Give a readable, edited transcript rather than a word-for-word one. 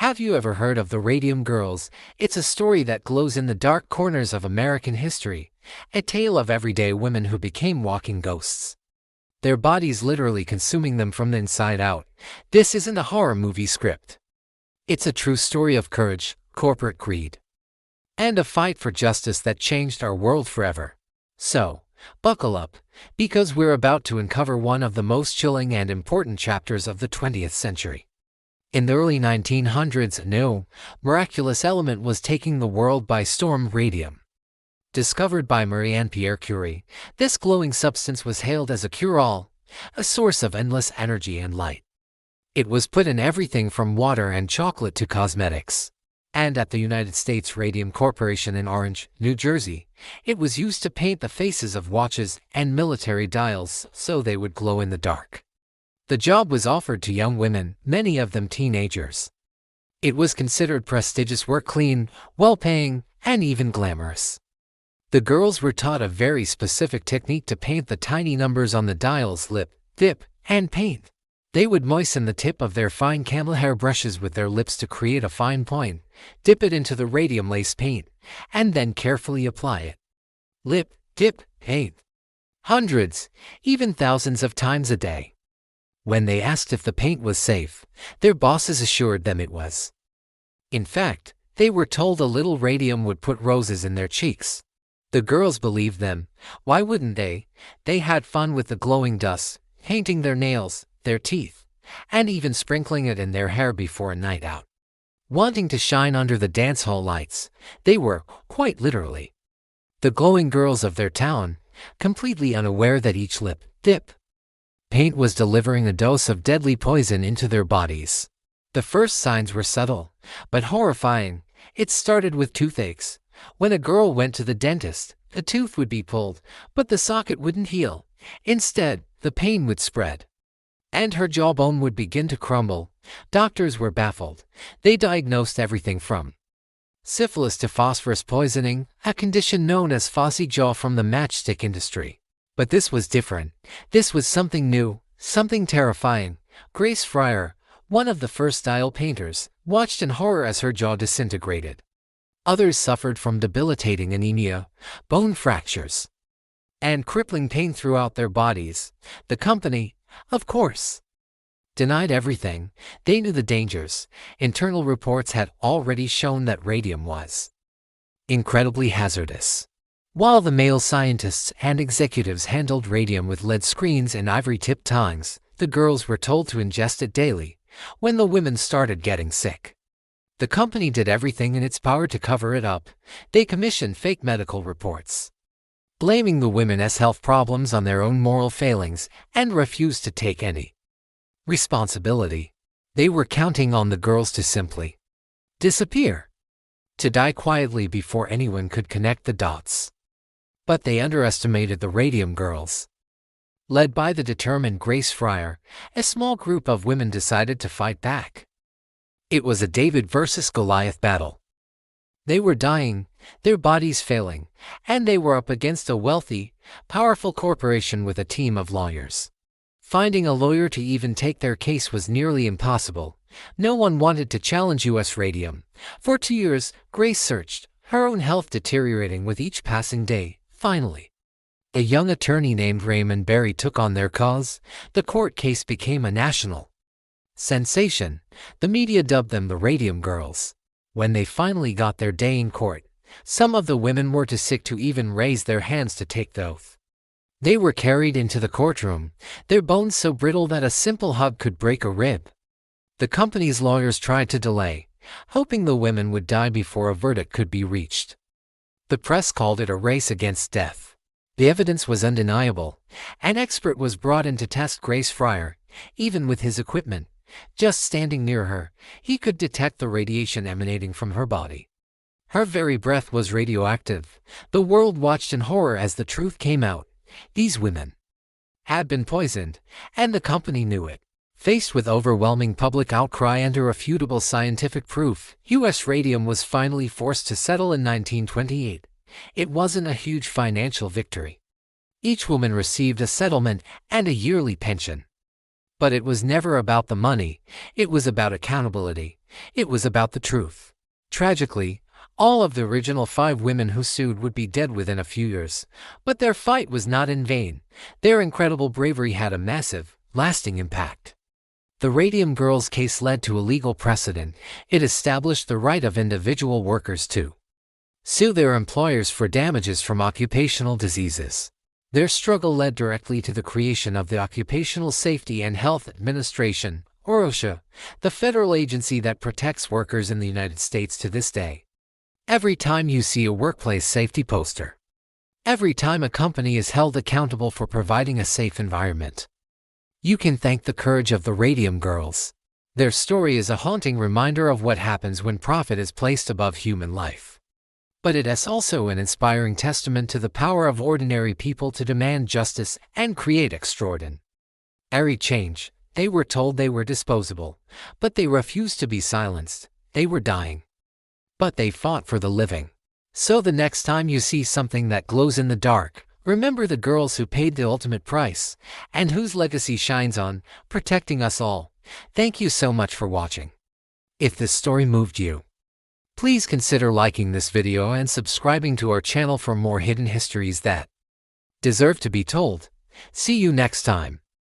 Have you ever heard of the Radium Girls? It's a story that glows in the dark corners of American history, a tale of everyday women who became walking ghosts. Their bodies literally consuming them from the inside out. This isn't a horror movie script. It's a true story of courage, corporate greed, and a fight for justice that changed our world forever. So, buckle up, because we're about to uncover one of the most chilling and important chapters of the 20th century. In the early 1900s, a new, miraculous element was taking the world by storm: radium. Discovered by Marie Curie, this glowing substance was hailed as a cure-all, a source of endless energy and light. It was put in everything from water and chocolate to cosmetics. And at the United States Radium Corporation in Orange, New Jersey, it was used to paint the faces of watches and military dials so they would glow in the dark. The job was offered to young women, many of them teenagers. It was considered prestigious work, clean, well-paying, and even glamorous. The girls were taught a very specific technique to paint the tiny numbers on the dials: lip, dip, and paint. They would moisten the tip of their fine camel hair brushes with their lips to create a fine point, dip it into the radium lace paint, and then carefully apply it. Lip, dip, paint. Hundreds, even thousands of times a day. When they asked if the paint was safe, their bosses assured them it was. In fact, they were told a little radium would put roses in their cheeks. The girls believed them. Why wouldn't they? They had fun with the glowing dust, painting their nails, their teeth, and even sprinkling it in their hair before a night out. Wanting to shine under the dance hall lights, they were, quite literally, the glowing girls of their town, completely unaware that each lip, dip, paint was delivering a dose of deadly poison into their bodies. The first signs were subtle, but horrifying. It started with toothaches. When a girl went to the dentist, a tooth would be pulled, but the socket wouldn't heal. Instead, the pain would spread, and her jawbone would begin to crumble. Doctors were baffled. They diagnosed everything from syphilis to phosphorus poisoning, a condition known as phossy jaw from the matchstick industry. But this was different. This was something new, something terrifying. Grace Fryer, one of the first dial painters, watched in horror as her jaw disintegrated. Others suffered from debilitating anemia, bone fractures, and crippling pain throughout their bodies. The company, of course, denied everything. They knew the dangers. Internal reports had already shown that radium was incredibly hazardous. While the male scientists and executives handled radium with lead screens and ivory-tipped tongs, the girls were told to ingest it daily. When the women started getting sick, the company did everything in its power to cover it up. They commissioned fake medical reports, blaming the women as health problems on their own moral failings, and refused to take any responsibility. They were counting on the girls to simply disappear, to die quietly before anyone could connect the dots. But they underestimated the Radium Girls. Led by the determined Grace Fryer, a small group of women decided to fight back. It was a David versus Goliath battle. They were dying, their bodies failing, and they were up against a wealthy, powerful corporation with a team of lawyers. Finding a lawyer to even take their case was nearly impossible. No one wanted to challenge U.S. Radium. For 2 years, Grace searched, her own health deteriorating with each passing day. Finally, a young attorney named Raymond Berry took on their cause. The court case became a national sensation. The media dubbed them the Radium Girls. When they finally got their day in court, some of the women were too sick to even raise their hands to take the oath. They were carried into the courtroom, their bones so brittle that a simple hug could break a rib. The company's lawyers tried to delay, hoping the women would die before a verdict could be reached. The press called it a race against death. The evidence was undeniable. An expert was brought in to test Grace Fryer. Even with his equipment, just standing near her, he could detect the radiation emanating from her body. Her very breath was radioactive. The world watched in horror as the truth came out. These women had been poisoned, and the company knew it. Faced with overwhelming public outcry and irrefutable scientific proof, U.S. Radium was finally forced to settle in 1928. It wasn't a huge financial victory. Each woman received a settlement and a yearly pension. But it was never about the money, it was about accountability, it was about the truth. Tragically, all of the original 5 women who sued would be dead within a few years, but their fight was not in vain. Their incredible bravery had a massive, lasting impact. The Radium Girls case led to a legal precedent. It established the right of individual workers to sue their employers for damages from occupational diseases. Their struggle led directly to the creation of the Occupational Safety and Health Administration, or OSHA, the federal agency that protects workers in the United States to this day. Every time you see a workplace safety poster, every time a company is held accountable for providing a safe environment, you can thank the courage of the Radium Girls. Their story is a haunting reminder of what happens when profit is placed above human life. But it is also an inspiring testament to the power of ordinary people to demand justice and create extraordinary change. They were told they were disposable, but they refused to be silenced. They were dying, but they fought for the living. So the next time you see something that glows in the dark, remember the girls who paid the ultimate price, and whose legacy shines on, protecting us all. Thank you so much for watching. If this story moved you, please consider liking this video and subscribing to our channel for more hidden histories that deserve to be told. See you next time.